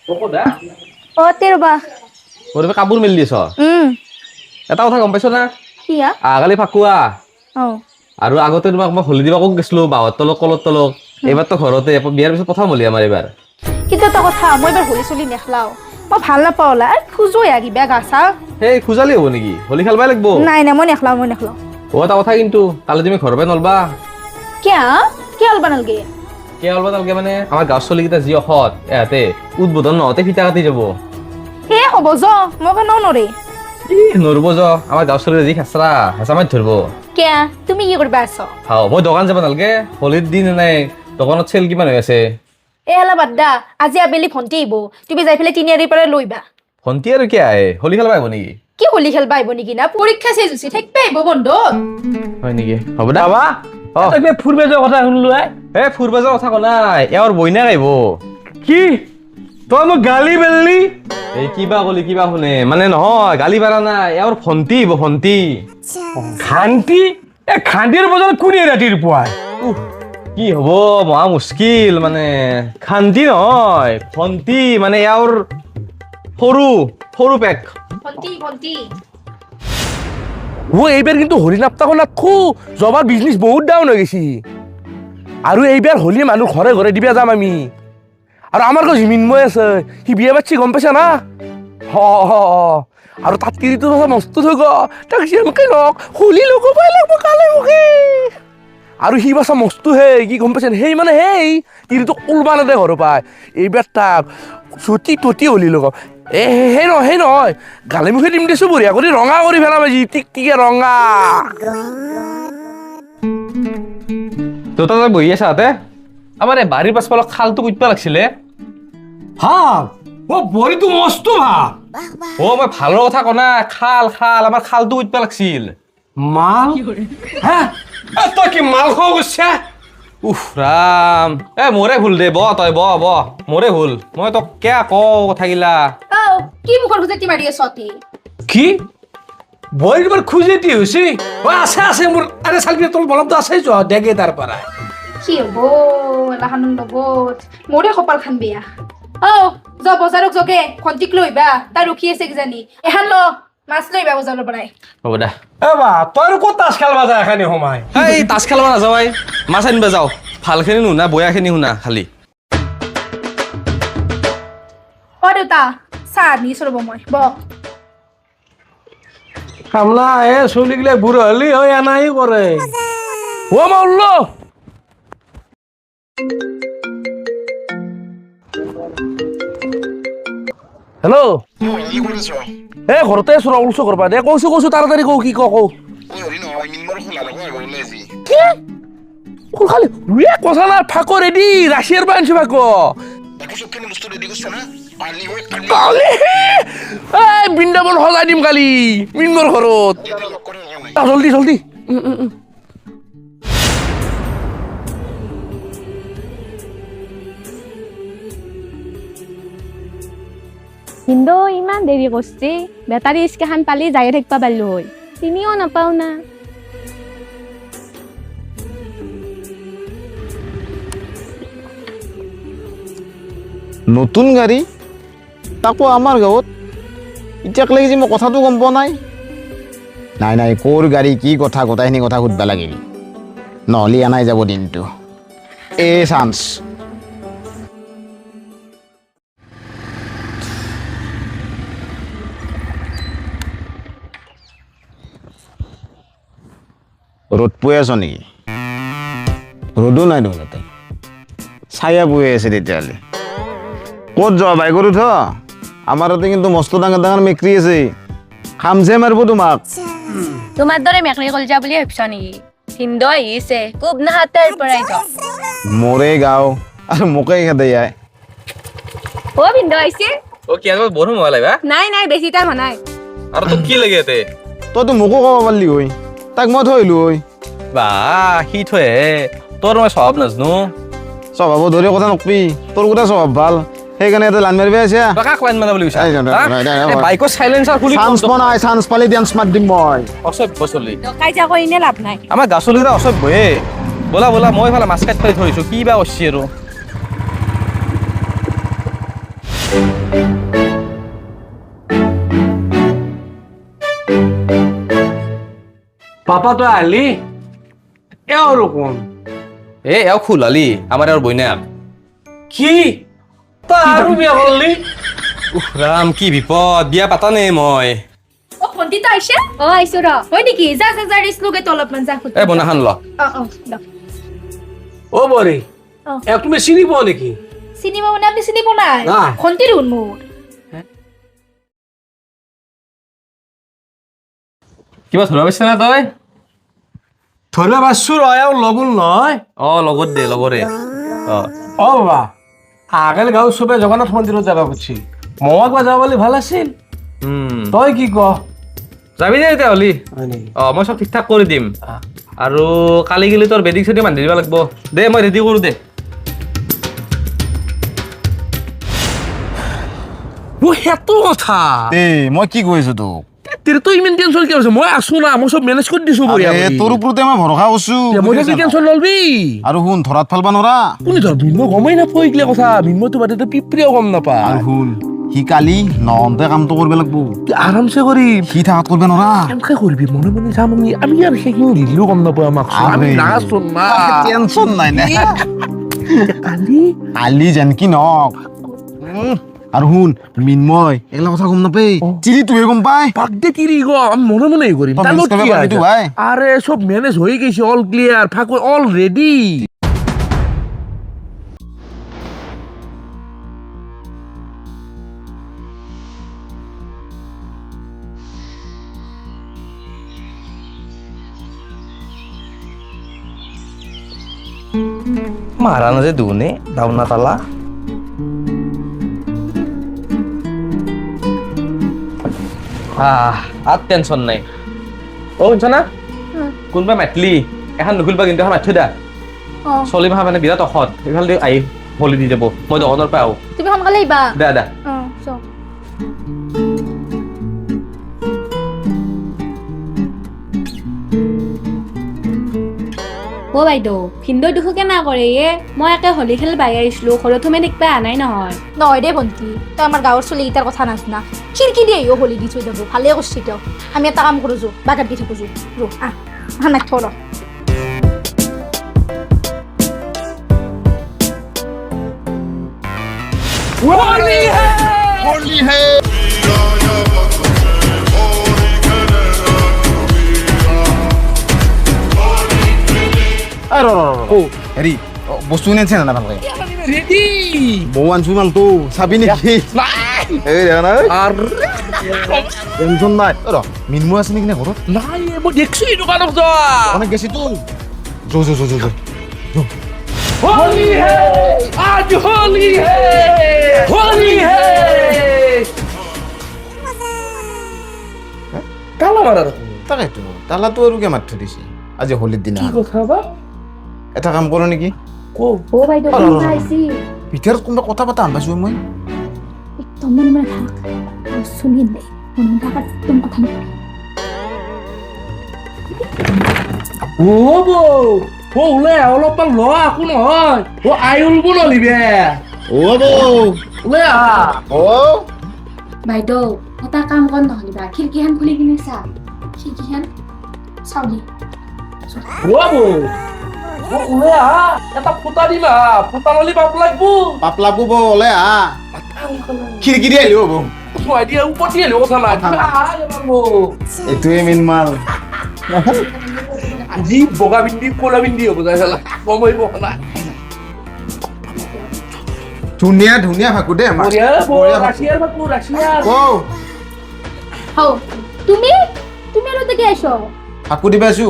কোকোদা ও তেরবা ওরে কাপড় মেলি দিছ এটা কথা গম পাইছ না কিয়া আগালি ফাকুয়া ও আৰু আগতে তোমাক মই হলি দিবা কক গেছলো বাহত তলক কলত তলক এবাৰ তো ঘৰতে বিয়াৰ পিছত প্ৰথম হলি আমাৰ এবাৰ কিন্তু এটা কথা মই এবাৰ হলি চলি নেখলাও মই ভাল নাপাওলা খুজো কিবা গাছা সেই খুজালি হ'ব নেকি হলি খেলবাই লাগব নাই নাই মই নেখলাও ও এটা কথা কিন্তু কালি তুমি ঘৰৰ পৰা নলবা কিয়া কি অলবা নালগে কে অলবা তালকে মানে আমাৰ গাঁৱৰ চলিকেইটা যি অসৎ এহাতে উদ্বোধন নহতে ফিটা কাটি যাব হে হ'ব য মই কেন নৰে নৰব য আমাৰ গাঁৱৰ চলিকেইটা যি খেচৰা হেঁচা মাৰি ধৰিব কিয়া তুমি কি কৰিবা আছ হাও মই দোকান যাব নালগে হলিৰ দিন নাই দোকানত চেল কিমান হৈ আছে এ হালা বাদ্দা আজি আবেলি ভণ্টি আহিব তুমি যাই পেলাই তিনিআলিৰ পৰা লৈবা ভণ্টি আৰু কি আহে হলি খেলবা আহিব নেকি কি হলি খেলবা আহিব নেকি না পৰীক্ষা চেজ হৈছে থাকিবা আহিব বন্ধ হয় নেকি হ'ব দা বাবা তই ফুৰবে যোৱা কথা শুনলো এ ফুৰবা যোৱা কথা কনাই এওঁৰ বইনা আহিব কি তই মোক গালি বেললি এই কিবা কলি কিবা শুনে মানে নহয় গালি পাৰা নাই এওঁৰ ভণ্টি আহিব ভণ্টি খান্তি খান্তিৰ বজাৰত কোনে ৰাতিৰ পুৱাই কি হব মহা মুস্কিল মানে খান্তি নহয় ভণ্টি মানে এওঁৰ সৰু সৰু পেক ভণ্টি ও এইবাৰ কিন্তু হলি নাপতাকো নাথো জবাৰ বিজনেছ বহুত ডাউন হৈ গৈছি আৰু এইবাৰ হলি মানুহ ঘৰে ঘৰে দিবা যাম আমি আৰু আমাৰ ঘৰ মৃন্ময় আছে সি বিয়া পাতছি গম পাইছা না আৰু তাত কিৰিটো মস্ত থৈ গ তাক যেনকে লওক হলি লগ পাই লাগব কালে মুখে আৰু সি বাছা মস্তো হে কি গম পাইছে সেই মানে সেই কিৰিটো উলবা নেদে ঘৰ পায় এইবাৰ তাক চুটি টুটি হলি লগ সেই নহয় গালি মুখে দিম দিছো বঢ়িয়া কৰি ৰঙা কৰি পেলাম আজি টিকটিকে ৰঙা তোতা তই বহি আছা হাতে আমাৰ এই বাৰীৰ পাছফালৰ খালটো কুটবা লাগছিলে হা ও বড়িটো মস্ত ভা অ মই ভালৰ কথা কনা খাল আমাৰ খালটো কুটবা লাগছিল মাল হ্যাঁ তই কি মাল খাও গৈছা উফ ৰাম এ মোৰে ভুল দে ব তই ব মোৰে ভুল মই তোক কিয় কওঁ কথাগিলা ও কি মুখৰ খুজেতি মাৰি আছ অতি কি বড়িৰ বাৰ খুজেতি হৈছে ও আছে মোৰ আৰে চালবি তোৰ বলমটো আছে যো দেগে তাৰ পৰা কি হব এলাহানুন লগত মোৰে কপাল খান বেয়া ও য বজাৰক জগে ভণ্টিক লৈবা তাৰ ৰখি আছে কিজানি এহান ল মাছ লৈবা বজাৰৰ পৰাই হ'ব দে এবা তই ক'ত তাছ খেলবা যায় এখানি সময় এই তাচ খেলবা নাযাওঁ মাছ আনিবা যাওঁ ভালখিনি নুশুনা বয়াখিনি শুনা খালি অ দেউতা চাহ আনিছো ৰ'ব মই ব কামলা এ চলিগিলা বুঢ়া হলি হৈ আনাই কৰে ও মাউল্ল হেল্ল' এ ঘৰতে আছো ওলছো কৰবা দে কৈছো তাড়াতাড়ি কওঁ কি কওঁ খালি কথা না ফাকো ৰেডি ৰাছিয়াৰ পৰা আনিছো ফাকো বৃন্দাবন সজাই দিম কালি মৃন্ময়ৰ ঘৰত জলদি কিন্তু ইমান দেৰি কৰিছে বেটাৰী স্কেখান পালি যাই থাকিব পাৰিলো হয় চিনিও নাপাও না নতুন গাড়ী তাকো আমাৰ গাঁৱত এতিয়াক লাগি যে মই কথাটো গম পোৱা নাই ক'ৰ গাড়ী কি কথা গোটাইখিনি কথা সুধিব লাগিল নহ'লে আনাই যাব দিনটো এই চান্স ৰ'দ পৰি আছ নেকি ৰ'দো নাই দেখোন তাতে ছায়া পৰি আছে তেতিয়াহ'লে ক'ত যোৱা বাইকত উঠ আমাৰ তাতে কিন্তু মস্ত ডাঙৰ মেকৰি আছে খামছে মাৰিব তোমাক তোমাৰ দৰে মেকৰি কলজা বুলি ভাবিছ নেকি হিন্দু আহিছে খুব নাহাতৰ পৰাই যাওঁ মোৰে গাঁও আৰু মোকে খেদে যায় অ ভিন্দু আহিছে অ কি আনিব বৰষুণ হোৱা লাগিবা নাই বেছি টাইম হোৱা নাই আৰু তোক কি লাগে ইয়াতে তইতো মোকো ক'ব পাৰিলি হৈ তাক মই থৈলো হৈ বা সি থৈ তোৰ মই স্বভাৱ নাজানো স্বভাৱ ধৰি কথা নকবি তোৰ কথা স্বভাৱ ভাল সেইকাৰণে ইয়াতে লাইন মাৰিব আছে কাক লাইন মাৰা বুলি কৈছা বাইকৰ চাইলেঞ্চাৰ খুলি চান্স পালে ডান্স মাত দিম মই অসভ্য চলি কাইজা কৰি এনে লাভ নাই আমাৰ গাছলিকেইটা অসভ্যয়ে ব'লা মই ফালে মাছ কাটি থৈ থৈছো কি বা কৰিছি আৰু পাপা তই আলি এ আৰু কোন এও খুলালি আমাৰ আৰু বইনাক কি তই আৰু বিয়া কৰলি ৰাম কি বিপদ বিয়া পাতা নে মই অ ভণ্টি তো আইছে অ আইছো ৰ হয় নেকি যা যা যা ৰেষ্ট লগে তো অলপমান যা খুদ এ বনাখান ল ও বৰি এক তুমি চিনি পোৱা নেকি চিনিমা মানে আপনি চিনিব নাই না। ভণ্টিৰ হুন মোৰ কিবা ধৰা পাইছা না তই ধৰিব পাৰছো ৰয়াও লগোন নহয় অ লগত দে লগৰে অ অ বাবা আগেল গাঁও চবে জগন্নাথ মন্দিৰত যাব খুজিছি মই একবাৰ যাব বুলি ভাল আছিল তই কি ক যাবি দে এতিয়া হলি হয় নেকি অ মই চব ঠিক ঠাক কৰি দিম আৰু কালি গেলি তোৰ বেডিং চেডিং বান্ধি দিব লাগিব দে মই ৰেডি কৰো দে মোৰ সেইটো কথা এই মই কি কৈছো তোক তেৰে তই ইমান টেনচন কিয় আছে মই আছো না মই চব মেনেজ কৰি দিছো বঢ়িয়া আৰে, তোৰ ওপৰতে মই ভৰসা কৰিছো মই থাকি টেনচন নলবি আৰু শুন ধৰাত ফালবা নৰা কোনে ধৰ মিন্ময় গমেই নাপায় এইগিলা কথা মিন্ময়তো বাদে পিপ্ৰিয়াও গম নাপায় আৰু শুন সি কালি নহওঁতে কামটো কৰিব লাগিব তুই আৰামছে কৰিম সি থাকাত কৰিব নৰা কেনেকে কৰিবি মনে মনে যাম আমি আৰু সেইখিনি দিলেও গম নাপাওঁ আমাক আমি নাচোন না টেনচন নাই নে কালি কালি যেনকি নক আৰু শুন মিন্ময় এইগিলা কথা গম নাপাই চিৰি তুহে গম পাই বাৰ্থডে তিৰি গ আমি মনে মনে কৰিম তই তাৰ লগত manage কি কৰিব পাৰিবি তো ভাই? আৰে চব মেনেজ হৈ গৈছে অল ক্লিয়াৰ ফাকু অল ৰেডি মাৰা না যে দুনে দাউনা তালা আর টেনশন নাই ও শুনছ না কোনবা মাতলি এখন নুখুলবা কিন্তু এখন মাতি দা চলি মাহা মানে বিৰাট অসৎ এইফালে আহি হলি দি যাব মই দোকানৰ পৰা আহো তুমি সোনকালে আহিবা দে দে অ চক অ বাইদেউ ভিনদেউ দুখো কেনা কৰে মই একে হলি খেল বাই আহিছিলো ঘৰত সোমাই দেখবা আনাই নহয় নহয় দে ভণ্টি তই আমাৰ গাঁৱৰ চলিকেইটাৰ কথা নাচনা খিৰিকি দি আহিও হলি দি থৈ যাব ভালে কৰিছি তেওঁ আমি এটা কাম কৰোঁ যো বাগাত দি থাকোঁ যো ৰ আহ নাক থ হেৰি বস্তু নিছে না ভালকে ৰেডি বৌ আনছো মালটো চাবি নেকি এই দেখা নাই টেনচন নাই ৰ মিন্ময় আছে নেকি নে ঘৰত নাই মই দেখছো এই দোকানত যোৱা অনেক গেছি তো যো যো যো যো যো होली है आज होली है होली है কালা মারা তাকেতো তালাটো আৰু কে মাতি দিছে আজি হোলিৰ দিনা কি কথা বা এটা কাম কৰোঁ নেকি কো অ বাইদেউ কোনোবা আহিছি ভিতৰত কোনোবা কথা পতা আন পাইছো মই একদম মনে মনে থাক শুনি দে মনে মনে থাক একদম কথা নকবি ও বৌ ও ওলে অলপমান ল আকো নহয় ও আইউল বুলিবে অ বৌ ওলে আ অ বাইদেউ এটা কাম কৰ নহলিবা খিৰিকীখন খুলি কিনে চা খিৰিকীখন চাও দি ও বৌ ও ওলে আ এটা ফুটা দিবা ফুটা ললি বাপ লাগবো পাপলাবু বৌ ওলে আ খিৰিকি দি আহিলো বৌ মই দিয়া উপৰ দিয়ে কথা নাই এইটোৱে মেইন মাল আজি বগা বিন্দি কোলা বিন্দি হ'ব যায় চালা সময় বহনা ধুনীয়া ধুনীয়া ফাকু দে আমাৰ বঢ়িয়া ৰাছিয়াৰ বাকু ৰাছিয়াৰ বৌ হও তুমি তুমি আৰু দেখি আইছ ফাকু দি পাইছো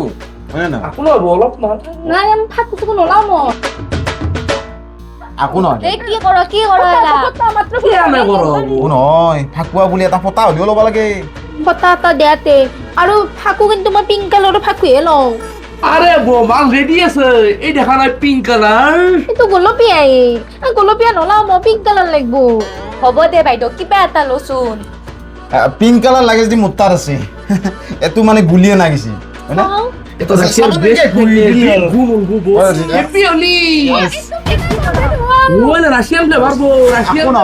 হয় না আকো লব অলপ নহয় নাই আমি ফাকু ফুকু নলাও মই আকো নহয় এই কি কৰ এলা মাত্ৰ কি আমি কৰো অ নহয় ফাকুৱা বুলি এটা ফটা হ'লেও ল'ব লাগে ফটা এটা দিয়াতে আৰু ফাকু কিন্তু মই পিংক কালাৰৰ ফাকুহে লওঁ আরে মাল রেডি আছে এই দেখা নাই পিঙ্ক কালার এইটো গোলপীয়া নলাও মই পিংক কালাৰ লাগিব হ'ব দে বাইদেউ কিবা এটা লচোন পিংক কালাৰ লাগে যদি মোৰ তাত আছে এইটো মানে গুলিয়ে নাগিছে হয় না এটা ৰাশিয়াৰ বেস্ট গুলি গুম গুম হ্যাপি হোলি মই ৰাছিয়ান ফ্লেভাৰ বৌ ৰাছিয়ান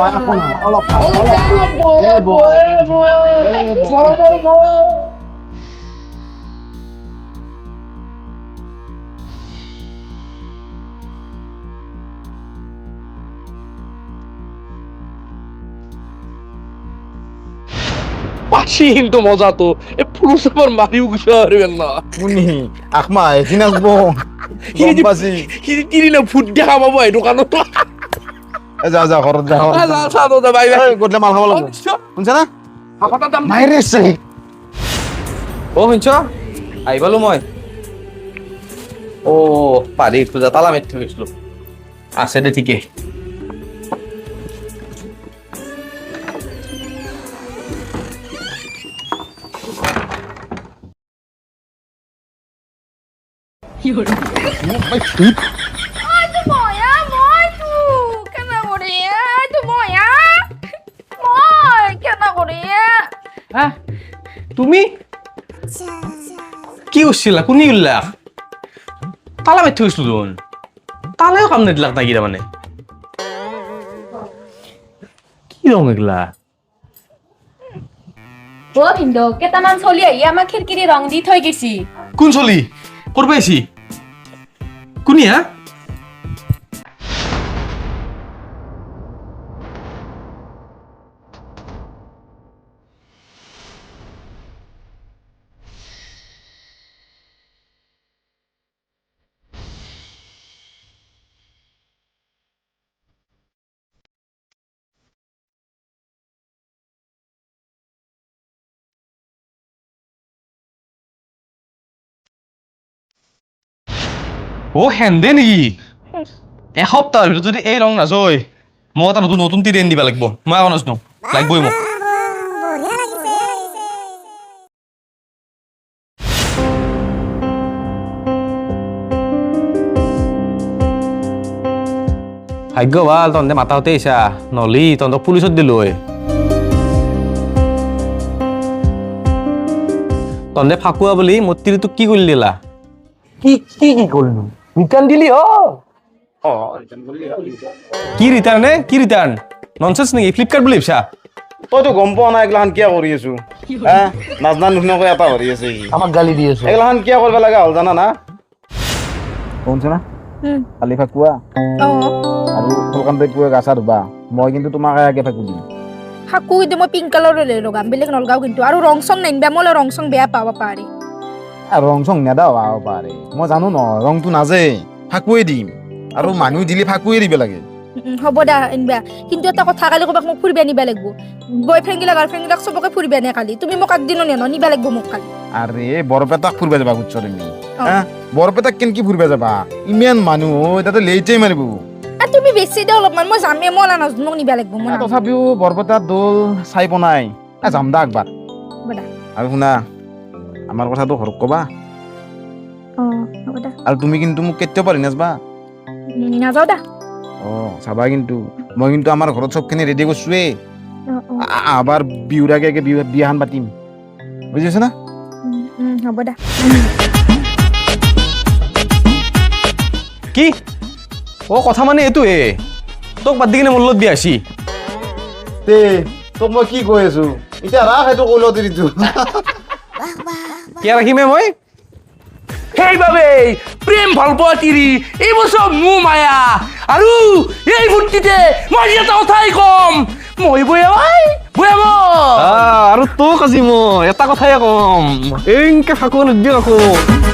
অলপ পাশি কিন্তু মজা তো এ পুরুষ আমার মারিও কিছু পারবেন না শুনি আকমা এদিন আসবো গম্পাসি কিনি না ফুট দেখা পাবো এই দোকানত যা যা ঘৰত যা চালো দা বাই বাই গধূলি মাল খাব লাগিব শুনছা না হাপাতা দাম মাইৰে আছে অ শুনছ আহি পালো মই অ পাৰি পূজা তালা মাৰি থৈ গৈছিলো আছে দে ঠিকেই তুমি কি করছিলা কোনি উল্লা তালা মারি থৈ গৈছিলো দেখোন তালাও কাম নিদিলাক নাকি তাৰমানে কি ৰং এগুলা ও ভিন্দো কেইটামান চলি আহি আমাক খিৰিকীৰে ৰং দি থৈ গৈছি কোন চলি ক'ৰ পৰা আহিছি কোনি হা ও হেন্দে নেকি এসপ্তাহৰ ভিতৰত যদি এই ৰং নাযায় মই এটা নতুন নতুন টিৰেন দিবা লাগিব মই আকৌ নাজানো লাগিবই মোক ভাগ্য ভাল তহঁতে মাতাহঁতে আহিছা নহ'লে তহঁতক পুলিচত দিলো হয় তহঁতে ফাকুৱা বুলি মোৰ তিৰিটোক কি কৰি দিলা কি কৰলো ৰিটাৰ্ন দিলি কি ৰিটাৰ্ণ কি ৰিটাৰ্ণ ননচেন্স নেকি ফ্লিপকাৰ্ট বুলি ভাবিছা তইতো গম পোৱা নাই এগিলাখান কিয় কৰি আছো নাজনা নুশুনাকৈ এটা কৰি আছে আমাক গালি দি আছো এগিলাখান কিয় কৰিব লগা হ'ল জানা না শুনছ না কালি ফাকুৱা আৰু কলকাতাত পুৱা গা চা ধুবা মই কিন্তু তোমাক আগে ফাকু দিম ফাকু কিন্তু মই পিংক কালাৰৰে লগাম বেলেগ নলগাও কিন্তু আৰু ৰং চং নাইনবা মই ৰং চং বেয়া পাব পাৰি ৰং চং নেদাও আহ পাৰে মই জানো ন ৰংটো নাজে ফাকুৱে দিম আৰু মানুহ দিলে ফাকুৱে দিব লাগে হ'ব দা এনবা কিন্তু এটা কথা কালি ক'বাক মোক ফুৰিব নিবা লাগিব বয়ফ্ৰেণ্ড গিলা গাৰ্লফ্ৰেণ্ড গিলাক চবকে ফুৰিব নে কালি তুমি মোক আগদিনো নিবা লাগিব মোক কালি আৰে বৰপেটাক ফুৰিব যাবা বুজছ তুমি বৰপেটাক কেনেকে ফুৰিব যাবা ইমান মানুহ তাতে লেইটেই মাৰিব তুমি বেছি দে অলপমান মই যামে মই নাজানো মোক নিবা লাগিব মই তথাপিও বৰপেটাত দৌল চাই পোৱা নাই যাম দা একবাৰ আৰু শুনা আমাৰ কথাটো ঘৰত ক'বা আৰু তুমি কিন্তু মোক কেতিয়াও পাৰি নাযাবা নাযাওঁ দা চাবা কিন্তু মই কিন্তু আমাৰ ঘৰত চবখিনি ৰেডি কৰিছোৱেই আবাৰ বিহুৰ আগে আগে বিয়াখন পাতিম বুজিছ না হ'ব দা কি অ কথা মানে এইটোৱে তোক বাদ দি কিনে মোৰ লগত বিয়া আছি তে তোক মই কি কৈ আছো এতিয়া ৰাখ সেইটো কৈ লওঁ দিছো কিয় ৰাখিমে মই সেইবাবে প্ৰেম ভাল পোৱা তিৰি এইবোৰ চব মোৰ মায়া আৰু এই ফূৰ্তিতে মই এটা কথাই কম মই আৰু তোক আজি মই এটা কথাই কম এনকে ফাকু নিদিয় আকৌ